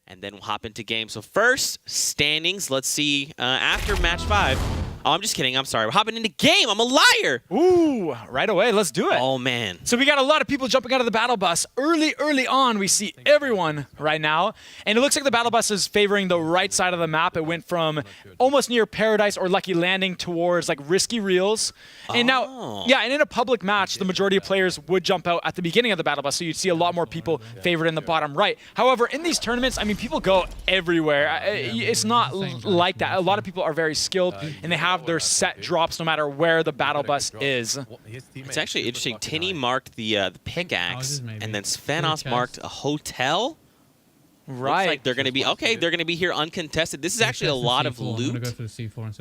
and then we'll hop into game. So first, standings. Let's see after match 5. Oh, I'm just kidding. I'm sorry. We're hopping into game. I'm a liar. Ooh, right away. Let's do it. Oh, man. So we got a lot of people jumping out of the battle bus. Early on, we see everyone right now. And it looks like the battle bus is favoring the right side of the map. It went from almost near Paradise or Lucky Landing towards like Risky Reels. And now, yeah, and in a public match, the majority of players would jump out at the beginning of the battle bus. So you'd see a lot more people favored in the bottom right. However, in these tournaments, I mean, people go everywhere. It's not like that. A lot of people are very skilled and they have their set drops no matter where the battle bus is. It's actually interesting. Tinny marked the pickaxe, and then Svenos marked a hotel. Right. Looks like they're going to be, okay, they're going to be here uncontested. This is actually a lot of loot.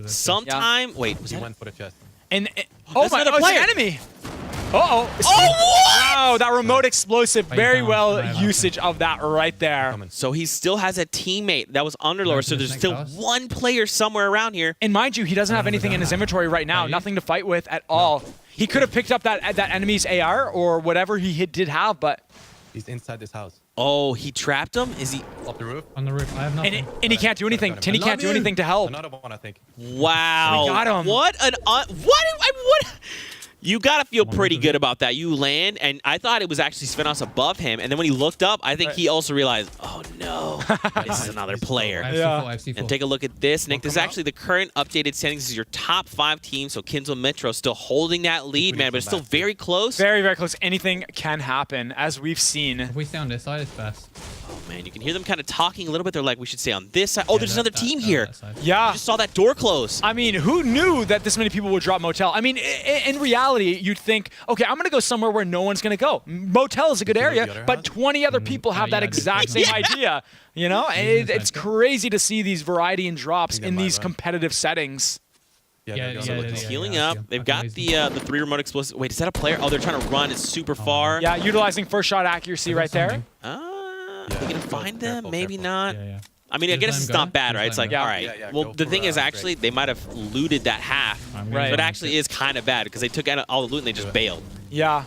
Sometime, wait, was that for the chest. And oh my, another it's player. an enemy. Oh, what? Wow, that remote explosive, very well usage of that right there. So he still has a teammate that was Underlord, so there's still one player somewhere around here. And mind you, he doesn't have anything in his inventory right now, nothing to fight with at all. He could have picked up that enemy's AR or whatever he did have, but... He's inside this house. Oh, he trapped him? Is he... Off the roof? On the roof. I have nothing. And he can't do anything. Tinny can't do anything to help. Another one, I think. Wow. We got him. What an... what? You got to feel pretty good about that. You land, and I thought it was actually Svenos above him, and then when he looked up, I think he also realized, oh no, this is another player. And take a look at this, Nick. This is actually the current updated standings. This is your top 5 teams, so Kinzo Metro still holding that lead, man, but it's still very close. Very, very close. Anything can happen, as we've seen. If we stay on this side, it's best. Oh, man, you can hear them kind of talking a little bit. They're like, we should stay on this side. Oh, there's another team here. Yeah. You just saw that door close. I mean, who knew that this many people would drop Motel? I mean, in reality, you'd think, okay, I'm going to go somewhere where no one's going to go. Motel is a good area, but 20 other people have that exact same idea. You know, it's crazy to see these variety and drops in these competitive settings. It's healing up. They've got the 3 remote explosives. Wait, is that a player? Oh, they're trying to run. It's super far. Yeah, utilizing first shot accuracy right there. Are we going to find them? Maybe not. I mean, I guess it's go. not bad, right? It's like, all right. Well, the thing is, actually, they might have looted that half. Right. But it actually is kind of bad because they took out all the loot and they just bailed. Yeah.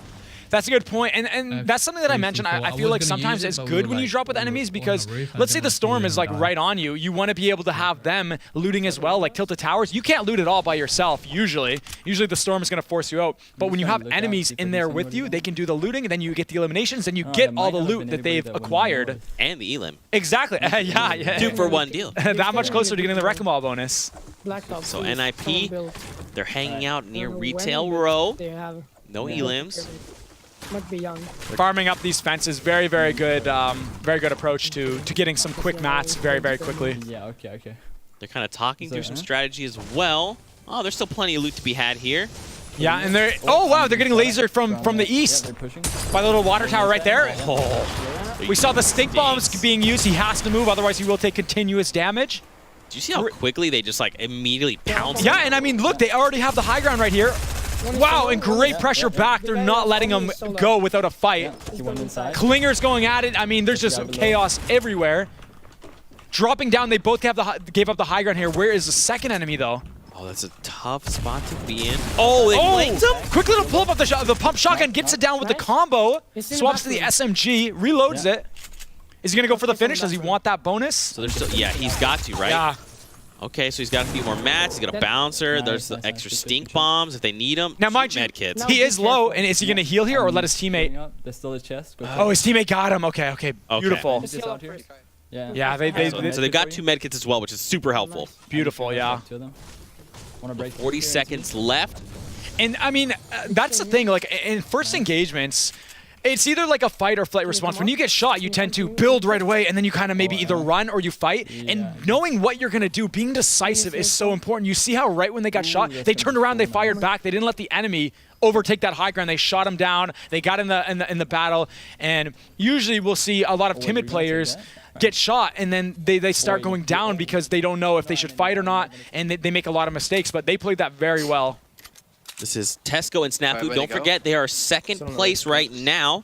That's a good point, and that's something that I mentioned. I feel like sometimes it's good when you drop with enemies because, let's say the storm is like right on you. You want to be able to have them looting as well, like Tilted Towers. You can't loot it all by yourself, usually. Usually the storm is going to force you out. But when you have enemies in there with you, they can do the looting, and then you get the eliminations, and you get all the loot that they've acquired. And the elim. Exactly. Yeah. 2 for 1 deal. That much closer to getting the Wrecking Ball bonus. So NIP, they're hanging out near Retail Row. No elims. Might be young. Farming up these fences, very good approach to getting some quick mats very quickly. Yeah, okay. They're kind of talking through some strategy as well. Oh, there's still plenty of loot to be had here. Yeah, and they're wow, they're getting lasered from the east by the little water tower right there. Oh. We saw the stink bombs being used. He has to move, otherwise he will take continuous damage. Do you see how quickly they just like immediately pounce? Yeah, and I mean, look, they already have the high ground right here. Wow, and great pressure back. They're not letting them go without a fight. Clingers going at it. I mean, there's just chaos everywhere. Dropping down, they both gave up the high ground here. Where is the second enemy, though? Oh, that's a tough spot to be in. Oh, they blanked him? Quick little pull up of the pump shotgun, gets it down with the combo. Swaps to the SMG, reloads it. Is he going to go for the finish? Does he want that bonus? So there's still, yeah, he's got to, right? Yeah. Okay, so he's got a few more mats. He's got a bouncer. There's the extra stink bombs if they need them. Now, mind you, medkits. he is low, and is he going to heal here or let his teammate? There's still a chest. Oh, his teammate got him. Okay, beautiful. Yeah, So they've got 2 medkits as well, which is super helpful. Beautiful, yeah. 40 seconds left. And I mean, that's the thing. Like in first engagements, it's either like a fight or flight response. When you get shot, you tend to build right away, and then you kind of maybe either run or you fight. And knowing what you're going to do, being decisive is so important. You see how right when they got shot, they turned around, they fired back. They didn't let the enemy overtake that high ground. They shot him down. They got in the battle. And usually we'll see a lot of timid players get shot, and then they start going down because they don't know if they should fight or not, and they make a lot of mistakes. But they played that very well. This is Tesco and Snafu. Don't forget, they are second place right now.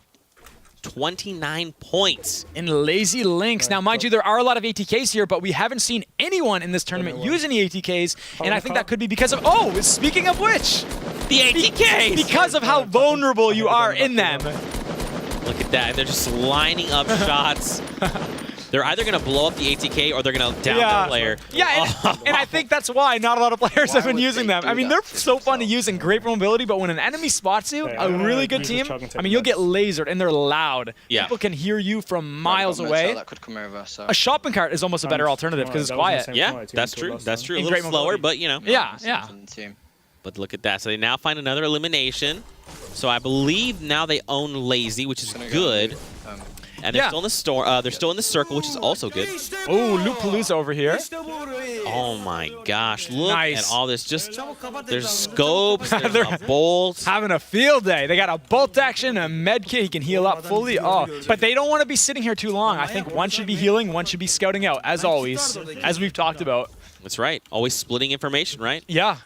29 points. In Lazy Links. Now, mind you, there are a lot of ATKs here, but we haven't seen anyone in this tournament use any ATKs, and I think that could be because of... Oh, speaking of which... The ATKs! Because of how vulnerable you are in them. Look at that. They're just lining up shots. They're either going to blow up the ATK or they're going to down the player. Yeah, and I think that's why not a lot of players have been using them. I mean, they're so fun to use and great for mobility, but when an enemy spots you, a really good team, I mean, you'll get lasered, and they're loud. Yeah. People can hear you from miles away. That could come over, so. A shopping cart is almost a better alternative because it's quiet. Yeah, that's true. That's true. A In little great slower, mobility. but you know. Yeah. But look at that. So they now find another elimination. So I believe now they own Lazy, which is good. And they're still in the store. They're still in the circle, which is also good. Oh, Loopalooza over here. Oh my gosh! Look Nice. at all this. Just there's scopes. There's a bolt. Having a field day. They got a bolt action, a med kit. He can heal up fully. Oh, but they don't want to be sitting here too long. I think one should be healing, one should be scouting out, as always, as we've talked about. That's right. Always splitting information, right? Yeah.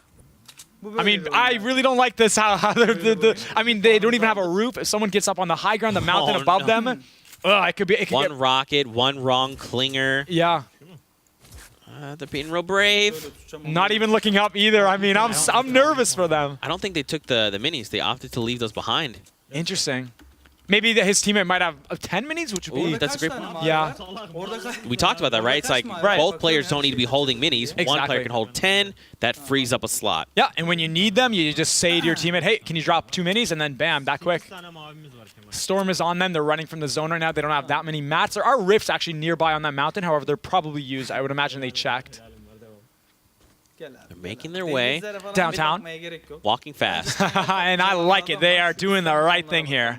I mean, I really don't like this. How I mean, they don't even have a roof. If someone gets up on the high ground, the mountain above them, it could One get, rocket, one wrong clinger. yeah. They're being real brave. Not even looking up either. I mean, I'm nervous for them. I don't think they took the minis. They opted to leave those behind. Interesting. Maybe his teammate might have 10 minis, which would be. Ooh, that's a great point. Yeah. We talked about that, right? It's like both players don't need to be holding minis. One Exactly. player can hold 10. That frees up a slot. Yeah, and when you need them, you just say to your teammate, hey, can you drop 2 minis? And then bam, that quick. Storm is on them. They're running from the zone right now. They don't have that many mats. There are rifts actually nearby on that mountain. However, they're probably used. I would imagine they checked. They're making their way Downtown. walking fast. And I like it. They are doing the right thing here.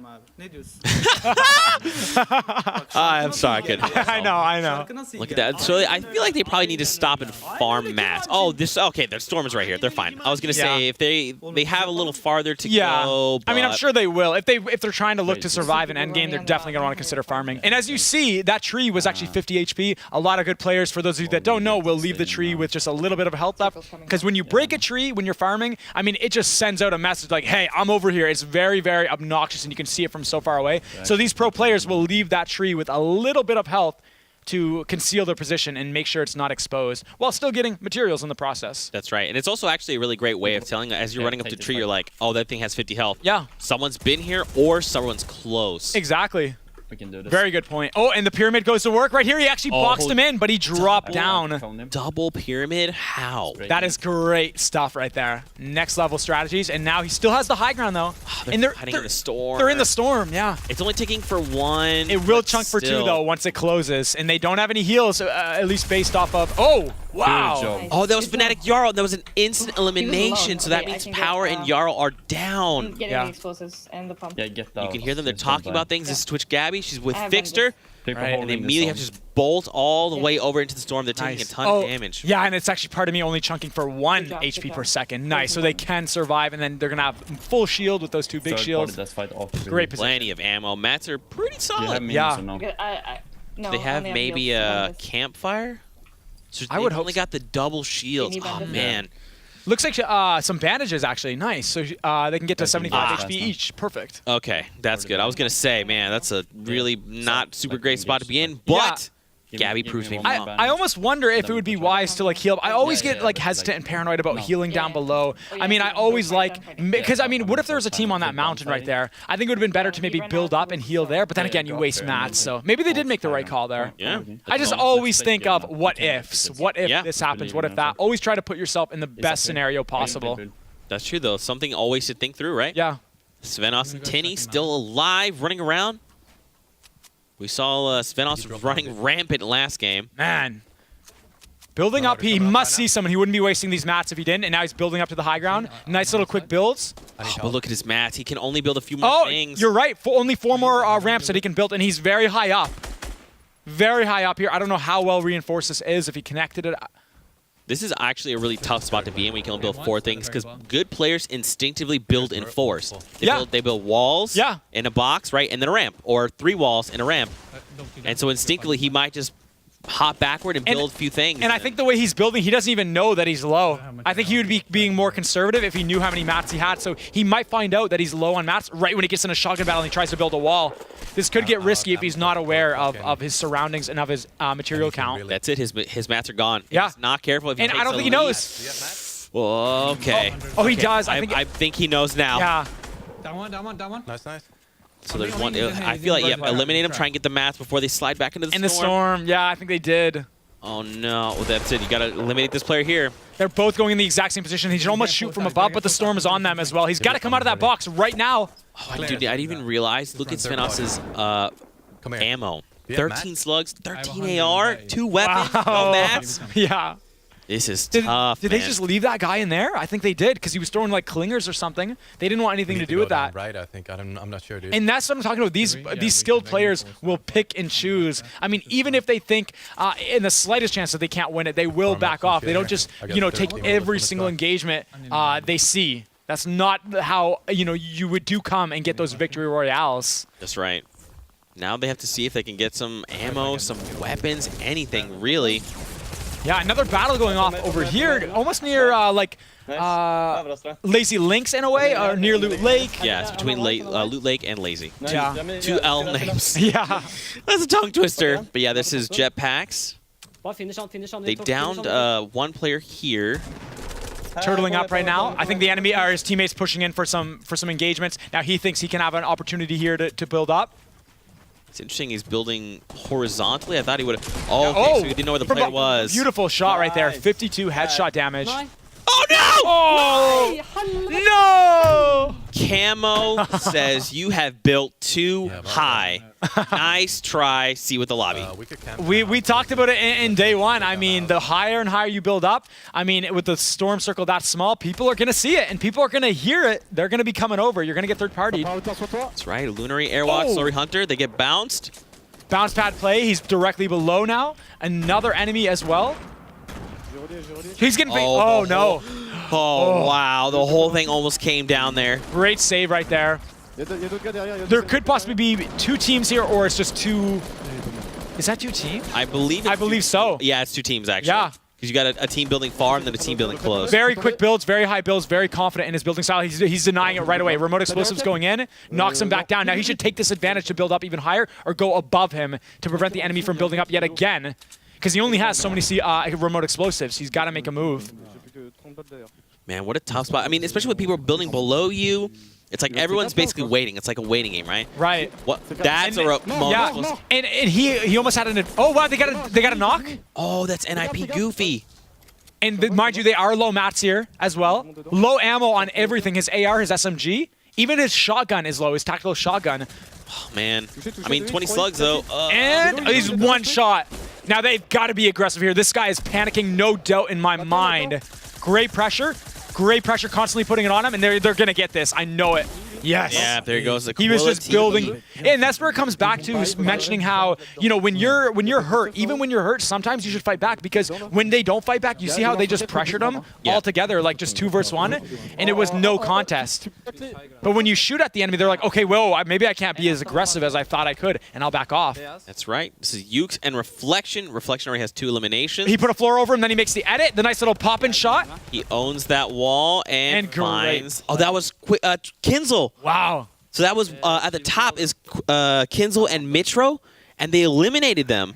I'm sorry, I couldn't. I know. Look at that. So I feel like they probably need to stop and farm mats. Oh, okay. The storm is right here. They're fine. I was gonna say if they have a little farther to go. I mean, I'm but- sure they will. If they're trying to look to survive an endgame, they're definitely gonna want to consider farming. And as you see, that tree was actually 50 HP. A lot of good players, for those of you that don't know, will leave the tree with just a little bit of health left. Because when you break a tree when you're farming, I mean, it just sends out a message like, hey, I'm over here. It's very, very obnoxious, and you can see it from so far away. So these pro players will leave that tree with a little bit of health to conceal their position and make sure it's not exposed while still getting materials in the process. That's right. And it's also actually a really great way of telling, as you're running up the tree, you're like, oh, that thing has 50 health. Yeah. Someone's been here or someone's close. Exactly. We can do this. Very good point. Oh, and the pyramid goes to work right here. He actually boxed him in, but he dropped down. Double pyramid? How? That is great stuff right there. Next level strategies, and now he still has the high ground though. And they're hiding in the storm. They're in the storm, yeah. It's only ticking for one. It will but chunk for 2 still. though once it closes, and they don't have any heals, at least based off of. Oh, wow. Oh, that was Fnatic Jarl. That was an instant elimination, so that means Power and Jarl are down. Getting Yeah. the explosives and the pump. Yeah, get that. You can hear them. They're talking about things. This is Twitch Gabby. She's with I have Fixter. Right. And they immediately have to just bolt all the way over into the storm. They're taking a ton of damage. Yeah, and it's actually part of me only chunking for 1 job, HP good per job. second. Nice, so they can survive, and then they're going to have full shield with those 2 big shields. Great position. Plenty of ammo. Mats are pretty solid. Yeah. No, They have only maybe heals. a Bonus. campfire? So I would they've hope only so. got the double shields. Need Oh, bandages. man. Looks like some bandages, actually. Nice. So they can get to 75 HP each. Perfect. Okay, that's good. I was going to say, man, that's a really not super great spot to be in, but Gabby proves me wrong. I almost wonder if it would be wise to like heal. I always get like hesitant and paranoid about healing down below. I mean, I always like, because I mean, what if there was a team on that mountain right there? I think it would have been better to maybe build up and heal there, but then again, you waste mats. So maybe they did make the right call there. Yeah. I just always think of what ifs. What if this happens? What if that? Always try to put yourself in the best scenario possible. That's true, though. Something always to think through, right? Yeah. Svenos and Tinny still alive, running around. We saw Svenos running rampant last game. Man. Building up, he must see someone. He wouldn't be wasting these mats if he didn't, and now he's building up to the high ground. Nice little quick builds. Oh, but look at his mats. He can only build a few more things. You're right. Only 4 more ramps that he can build, and he's very high up. Very high up here. I don't know how well reinforced this is, if he connected it. This is actually a really tough spot to be in when you can only build 4 things, because good players instinctively build in force. They build walls in a box, right, and then a ramp, or 3 walls and a ramp. And so instinctively, he might just hop backward and build a few things. And I think the way he's building, he doesn't even know that he's low. I think he would be being more conservative if he knew how many mats he had. So he might find out that he's low on mats right when he gets in a shotgun battle and he tries to build a wall. This could get risky if he's not aware of his surroundings and of his material count. That's it. His mats are gone. Yeah. He's not careful if he And takes I don't a think he lead. knows. Well, okay. Oh, he does. I think he knows now. Yeah. Down one. Nice. So there's one. I feel like, yeah, eliminate them, try and get the mats before they slide back into the storm. In the storm, yeah, I think they did. Oh, no. Well, that's it. You got to eliminate this player here. They're both going in the exact same position. He should almost shoot from above, but the storm is on them as well. He's got to come out of that box right now. Oh, dude, I didn't even realize. Look at Svenos's ammo. 13 slugs, 13 AR, 2 weapons, no mats. Yeah. This is tough, Did they just leave that guy in there? I think they did, because he was throwing like clingers or something. They didn't want anything to do with that. Right, I think. I'm not sure, dude. And that's what I'm talking about. These skilled players will pick and choose. I mean, even if they think in the slightest chance that they can't win it, they will back off. They don't just, take every single engagement they see. That's not how, you would come and get those victory royales. That's right. Now they have to see if they can get some ammo, some weapons, anything, really. Yeah, another battle going off over here, almost near, Lazy Links in a way, or near Loot Lake. Yeah, it's between Loot Lake and Lazy. Yeah. Two L names. Yeah. That's a tongue twister. But yeah, this is Jetpacks. They downed one player here. Turtling up right now. I think the enemy or his teammates pushing in for some engagements. Now he thinks he can have an opportunity here to build up. It's interesting he's building horizontally. I thought he would have. Oh, okay, so he didn't know where the player was. Beautiful shot right there. 52 headshot damage. Oh, no! Oh! No! Camo says you have built too high. Nice try. See you with the lobby. We talked about it in day one. I mean, the higher and higher you build up, I mean, with the storm circle that small, people are going to see it and people are going to hear it. They're going to be coming over. You're going to get third party. That's right. Lunary Airwalk, Slurry Hunter. They get bounced. Bounce pad play. He's directly below now. Another enemy as well. He's getting oh no. Oh, wow. The whole thing almost came down there. Great save right there. There could possibly be 2 teams here, or it's just 2. Is that 2 teams? I believe so. Yeah, it's 2 teams, actually. Yeah. Because you got a team building far and then a team building close. Very quick builds, very high builds, very confident in his building style. He's denying it right away. Remote explosives going in, knocks him back down. Now he should take this advantage to build up even higher or go above him to prevent the enemy from building up yet again. Because he only has so many remote explosives. He's got to make a move. Man, what a tough spot. I mean, especially with people building below you. It's like everyone's basically waiting. It's like a waiting game, right? Right. What? That's a moment. Yeah. And he almost had an. Oh wow! They got a knock. Oh, that's NIP Goofy. And mind you, they are low mats here as well. Low ammo on everything. His AR, his SMG, even his shotgun is low. His tactical shotgun. Oh man. I mean, 20 slugs though. And he's one shot. Now they've got to be aggressive here. This guy is panicking, no doubt in my mind. Great pressure constantly putting it on him, and they're gonna get this. I know it. Yes. Yeah, there goes the He was just building, and that's where it comes back to mentioning how, when you're hurt, even when you're hurt, sometimes you should fight back, because when they don't fight back, you see how they just pressured them all together, like just 2 versus 1, and it was no contest. But when you shoot at the enemy, they're like, okay, whoa, maybe I can't be as aggressive as I thought I could, and I'll back off. That's right. This is Ukes and Reflection. Reflection already has 2 eliminations. He put a floor over him, then he makes the edit, the nice little pop-in shot. He owns that wall and finds. Great. Oh, that was Kinzel. Wow. So that was at the top is Kinzel and Mitro, and they eliminated them.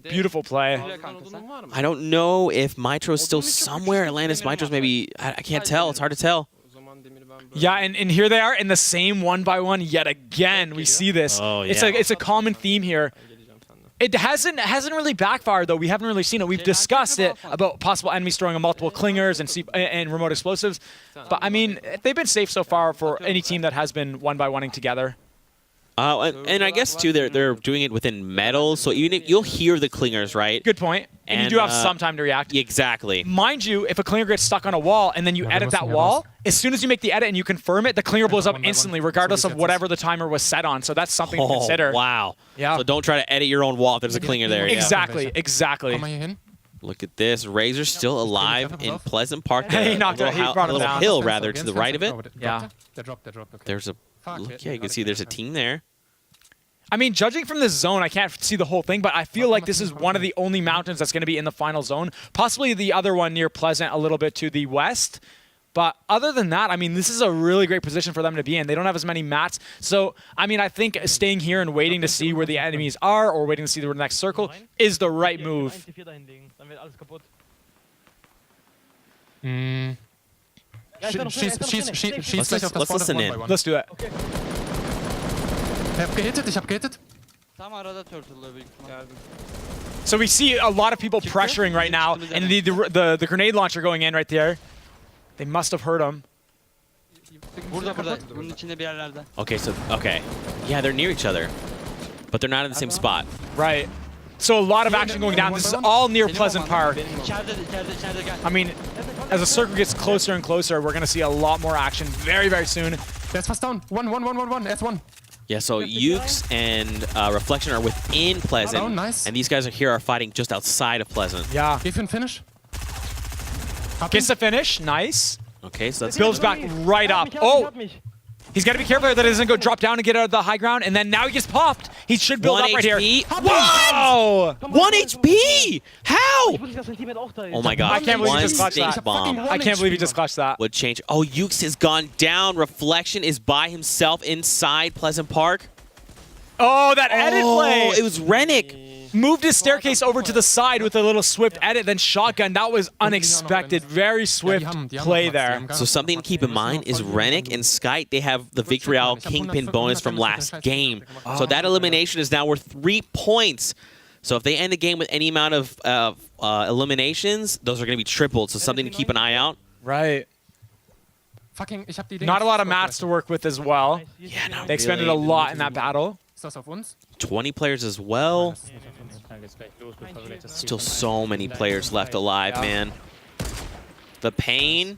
Beautiful play. I don't know if Mitro's still somewhere. Atlantis Mitro's maybe, I can't tell. It's hard to tell. Yeah, and here they are in the same 1-by-1 yet again. We see this. Oh, yeah. It's a common theme here. It hasn't really backfired though. We haven't really seen it. We've discussed it about possible enemies throwing multiple clingers and remote explosives. But I mean, they've been safe so far for any team that has been 1-by-1ing together. And I guess too, they're doing it within metal, so you'll hear the clingers, right? Good point. And you do have some time to react. Exactly. Mind you, if a clinger gets stuck on a wall and then you edit that wall, as soon as you make the edit and you confirm it, the clinger blows up instantly, regardless of whatever the timer was set on. So that's something to consider. Wow. Yeah. So don't try to edit your own wall if there's a clinger there. Exactly. Exactly. Look at this. Razor's still alive in Pleasant Park. He knocked it. He brought him down. Hill, rather, to the right of it. Yeah. There's a look. Yeah, you can see there's a team there. I mean, judging from this zone, I can't see the whole thing, but I feel like this is one of the only mountains that's going to be in the final zone. Possibly the other one near Pleasant a little bit to the west. But other than that, I mean, this is a really great position for them to be in. They don't have as many mats. So, I mean, I think staying here and waiting to see where the enemies are or waiting to see where the next circle is the right move. Let's listen in. Let's do it. Ich hab gehittet. Tam arada turtle'lı büyük ihtimal. So we see a lot of people pressuring right now, and the grenade launcher going in right there. They must have heard him. Burada. Bunun içinde bir yerlerde. Okay. Yeah, they're near each other. But they're not in the same spot. Right. So a lot of action going down. This is all near Pleasant Park. İçeride gel. I mean, as the circle gets closer and closer, we're going to see a lot more action very, very soon. There's fast down. One. S1. Yeah, so Ukes and Reflection are within Pleasant. Oh, nice. And these guys are fighting just outside of Pleasant. Yeah. Geh für den Finish. Gets the finish. Nice. Okay, so that's Builds back right up. Oh! He's got to be careful that he doesn't go drop down and get out of the high ground. And then now he gets popped. He should build up right here. Wow! 1 HP! How? Oh my god. I can't believe he One just clutched stink that. bomb I can't believe he just clutched that. would change. Oh, Ukes has gone down. Reflection is by himself inside Pleasant Park. Oh, that edit play! It was Rennick. Moved his staircase over to the side with a little swift edit, then shotgun. That was unexpected. Very swift play there. So something to keep in mind is Rennick and Skype, they have the Victory Royale Kingpin bonus from last game. So that elimination is now worth 3 points. So if they end the game with any amount of eliminations, those are going to be tripled. So something to keep an eye out. Right. Not a lot of mats to work with as well. Yeah, not They expended really. a lot in that battle. 20 players as well. Still so many players left alive, man. The pain.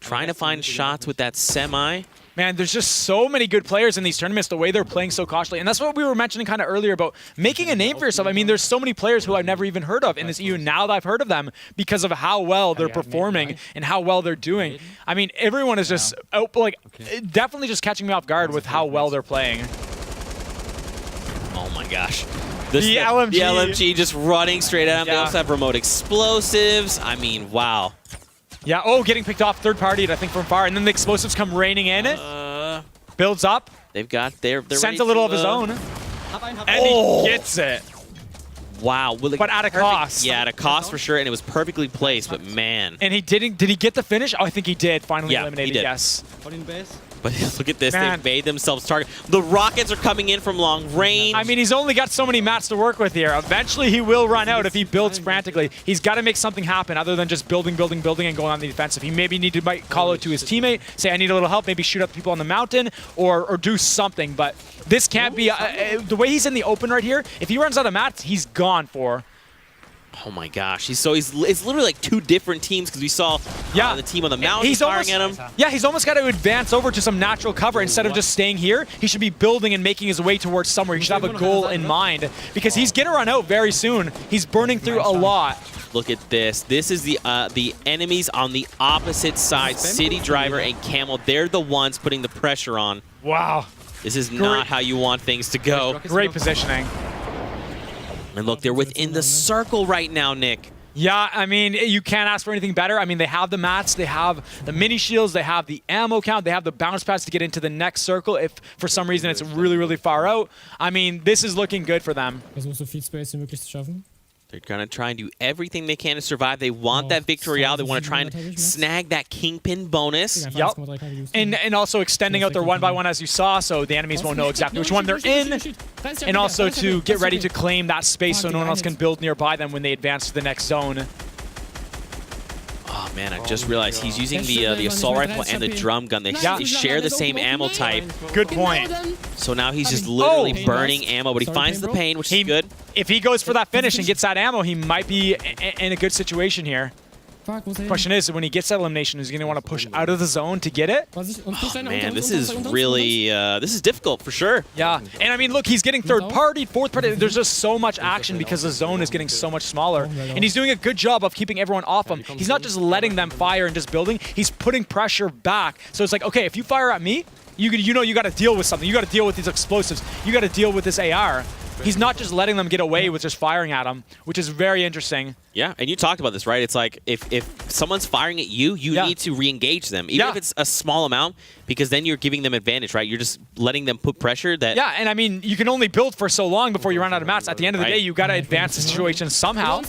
Trying to find shots with that semi. Man, there's just so many good players in these tournaments, the way they're playing so cautiously. And that's what we were mentioning kind of earlier about making a name for yourself. I mean, there's so many players who I've never even heard of in this EU. Now that I've heard of them because of how well they're performing and how well they're doing. I mean, everyone is just definitely just catching me off guard with how well they're playing. Oh my gosh. The LMG. The LMG just running straight at him. They Yeah. also have remote explosives. I mean, wow. Yeah, oh, getting picked off third party, I think, from far. And then the explosives come raining in. Builds up. They've got they're Sent ready a little to, of his own. And he gets it. Wow. Well, like, But at a perfect- cost. Yeah, at a cost for sure, and it was perfectly placed, but man. And he didn't. Did he get the finish? Oh, I think he did. Finally Yeah, eliminated. he did. Yes. But look at this. Man. They've made themselves target. The rockets are coming in from long range. I mean, he's only got so many mats to work with here. Eventually, he will run out if he builds frantically. He's got to make something happen other than just building, and going on the defensive. He maybe need to call out to his teammate, say, I need a little help, maybe shoot at the people on the mountain, or do something. But this can't be... the way he's in the open right here, if he runs out of mats, he's gone for. Oh my gosh. It's literally like two different teams because we saw the team on the mountain firing at him. Yeah, he's almost got to advance over to some natural cover instead of just staying here. He should be building and making his way towards somewhere. He should have a goal in mind because he's going to run out very soon. He's burning through a lot. Look at this. This is the enemies on the opposite side. City Driver and Camel. They're the ones putting the pressure on. Wow. This is not how you want things to go. Great positioning. And look, they're within the circle right now, Nick. Yeah, I mean, you can't ask for anything better. I mean, they have the mats, they have the mini shields, they have the ammo count, they have the bounce pads to get into the next circle if for some reason it's really, really far out. I mean, this is looking good for them. They're going to try and do everything they can to survive. They want that Victory Royale. They want to try and snag that Kingpin bonus. Yep. And also extending out their one-by-one as you saw, so the enemies won't know exactly which one they're in. And also to get ready to claim that space so no one else can build nearby them when they advance to the next zone. Oh man, I just realized he's using the assault rifle and the drum gun. They share the same ammo type. Good point. So now he's just literally burning ammo, but he finds the pain, which is good. If he goes for that finish and gets that ammo, he might be in a good situation here. Question is, when he gets that elimination, is he going to want to push out of the zone to get it? Oh, man, this is really, this is difficult for sure. Yeah, and I mean, look, he's getting third party, fourth party. There's just so much action because the zone is getting so much smaller. And he's doing a good job of keeping everyone off him. He's not just letting them fire and just building. He's putting pressure back. So it's like, okay, if you fire at me, you know you got to deal with something. You got to deal with these explosives. You got to deal with this AR. He's not just letting them get away with just firing at him, which is very interesting. Yeah, and you talked about this, right? It's like if someone's firing at you, you need to re-engage them, even if it's a small amount, because then you're giving them advantage, right? You're just letting them put pressure that... Yeah, and I mean, you can only build for so long before you run out of mats. At the end of the day, you got to advance the situation somehow.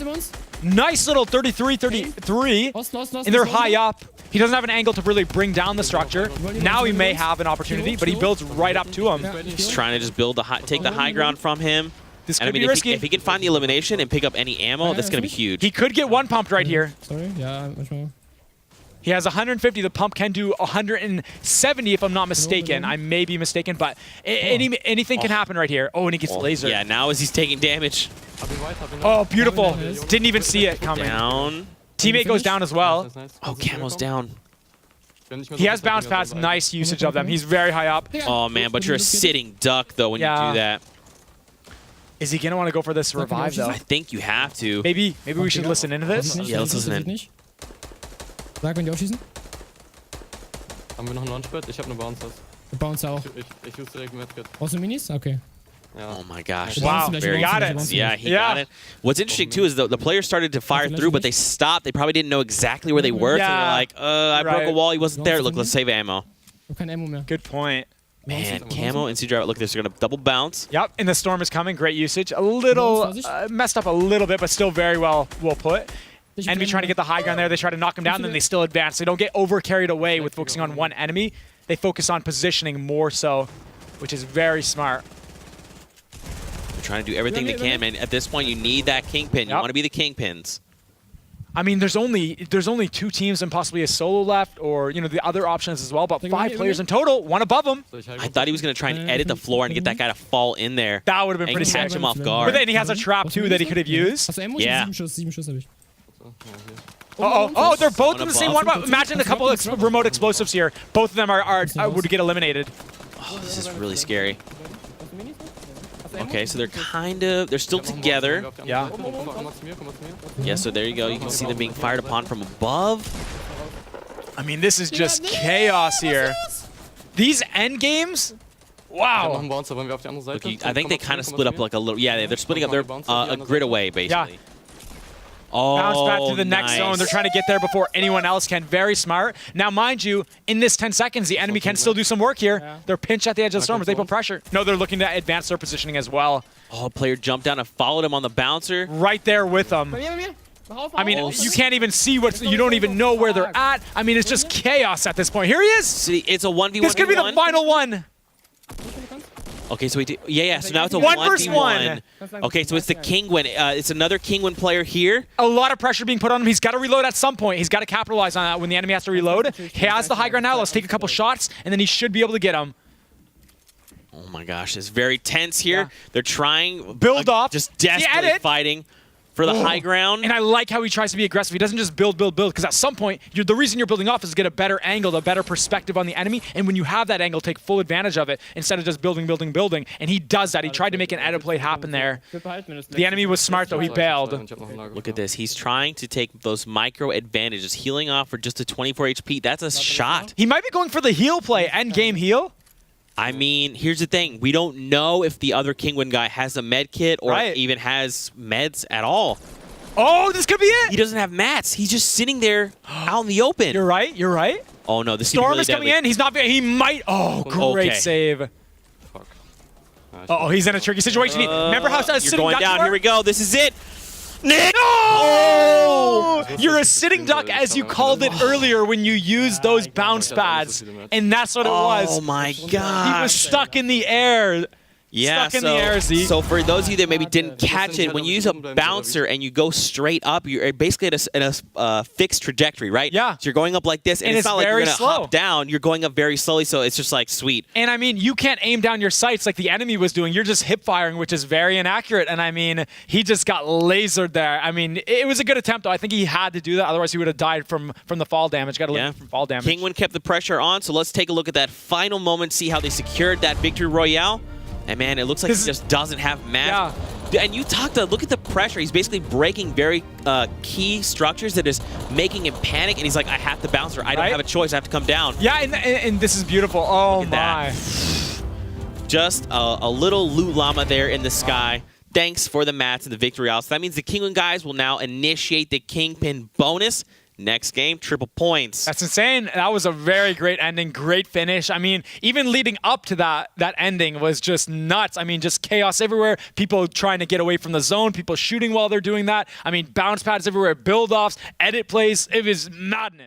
Nice little 33-33, and they're high up. He doesn't have an angle to really bring down the structure. Now he may have an opportunity, but he builds right up to him. He's trying to just build take the high ground from him. This And could I mean, be if risky. he can find the elimination and pick up any ammo, that's going to be huge. He could get one pumped right here. Sorry, ja, manchmal. He has 150. The pump can do 170 if I'm not mistaken. I may be mistaken, but anything can happen right here. Oh, and he gets laser. Yeah, now as he's taking damage. Oh, beautiful. Didn't even see it coming. Down. Teammate goes down as well. Oh, Camo's down. He has bounce pads. Nice usage of them. He's very high up. Oh, man, but you're a sitting duck, though, when you Yeah. do that. Is he going to want to go for this revive, though? I think you have to. Maybe we should listen into this. Ja, let's listen in. Sag, wenn die aufschießen. Haben wir noch einen Launchpad? Ich habe eine Bounce. Bounce auch. Ich use direkt Medkit. Brauchst du Minis? Okay. Oh, my gosh. Wow, Very got good. it. Yeah, he Yeah. got it. What's interesting, too, is the players started to fire through, but they stopped. They probably didn't know exactly where they were. Yeah. So they're like, I broke a Right. wall. He wasn't there. Look, let's save ammo. Ich hab kein Ammo mehr. Good point. Man, Camo and C-Driver. Look, they're going to double bounce. Yep, and the storm is coming. Great usage. A little messed up a little bit, but still very well put. Enemy trying to get the high ground there. They try to knock him down, then they still advance. They don't get over carried away with focusing on one enemy. They focus on positioning more so, which is very smart. They're trying to do everything they can, man. At this point, you need that kingpin. You Yep. want to be the kingpins. I mean, there's only 2 teams and possibly a solo left, or the other options as well. But 5 players in total, one above him. I thought he was going to try and edit the floor and get that guy to fall in there. That would have been And pretty catch sick. him off But guard. then he has a trap too that he could have used. Hast du Ammo? Yeah. Ich hab 7 Schuss hab ich. Oh, they're both One in the same above. one. Imagine a couple of remote explosives here. Both of them would get eliminated. Oh, this is really scary. Okay, so they're still together. Yeah. Yeah, so there you go. You can see them being fired upon from above. I mean, this is just chaos here. These end games, Ich hab noch wow. einen Bouncer. Wollen wir auf die andere Seite? Look, I think they kind of split up like a little. Yeah, they're splitting up. They're a grid away, basically. Oh, Bounce back to the next nice. zone. They're trying to get there before anyone else can. Very smart. Now, mind you, in this 10 seconds, the enemy can still do some work here. They're pinched at the edge of the storm, but they put pressure. No, they're looking to advance their positioning as well. Oh, player jumped down and followed him on the bouncer. Right there with them. I mean, you can't even see you don't even know where they're at. I mean, it's just chaos at this point. Here he is. See, it's a 1v1. This could be the final one. Okay, so yeah. So now it's a 1 versus 1. Okay, so it's the Kingwin. It's another Kingwin player here. A lot of pressure being put on him. He's got to reload at some point. He's got to capitalize on that when the enemy has to reload. He has the high ground now. Let's take a couple shots, and then he should be able to get him. Oh my gosh, it's very tense here. Yeah. They're trying Build off. just See, desperately edit. fighting for the high ground. And I like how he tries to be aggressive. He doesn't just build, because at some point, the reason you're building off is to get a better angle, a better perspective on the enemy. And when you have that angle, take full advantage of it instead of just building. And he does that. He tried to make an edit play happen there. The enemy was smart, though. He bailed. Look at this. He's trying to take those micro advantages, healing off for just a 24 HP. That's a shot. He might be going for the heal play, end game heal. I mean, here's the thing. We don't know if the other Kingwin guy has a med kit or Right. even has meds at all. Oh, this could be He it. doesn't have mats. He's just sitting there out in the open. You're right. Oh, no. This Storm really is coming deadly. in. He's not. He might. Oh, great Okay. save. Uh-oh, he's in a tricky situation. Remember how You're going down. Here we go. This is it. Nick! Oh! You're a sitting duck, as you called it earlier when you used those bounce pads. And that's what it was. Oh, my He gosh. was stuck in the air. Yeah, Stuck in the air, Z. So for those of you that maybe didn't catch it, when you use a bouncer and you go straight up, you're basically at a fixed trajectory, right? Yeah. So you're going up like this, and And it's it's not like you're very going to slow. hop down. You're going up very slowly, so it's just like sweet. And I mean, you can't aim down your sights like the enemy was doing. You're just hip firing, which is very inaccurate. And I mean, he just got lasered there. I mean, it was a good attempt, though. I think he had to do that. Otherwise, he would have died from the fall damage. Got to live from fall damage. Kingwin kept the pressure on, so let's take a look at that final moment, see how they secured that victory royale. And man, it looks like he just doesn't have mats. Yeah. And look at the pressure. He's basically breaking very key structures that is making him panic. And he's like, I have to bounce, or I don't have a choice. I have to come down. Yeah, and this is beautiful. Oh, Look at my. Just a little loot llama there in the sky. Thanks for the mats and the victory royale. So that means the Kingwin guys will now initiate the Kingpin bonus. Next game, triple points. That's insane. That was a very great ending, great finish. I mean, even leading up to that ending was just nuts. I mean, just chaos everywhere. People trying to get away from the zone, people shooting while they're doing that. I mean, bounce pads everywhere, build-offs, edit plays. It was madness.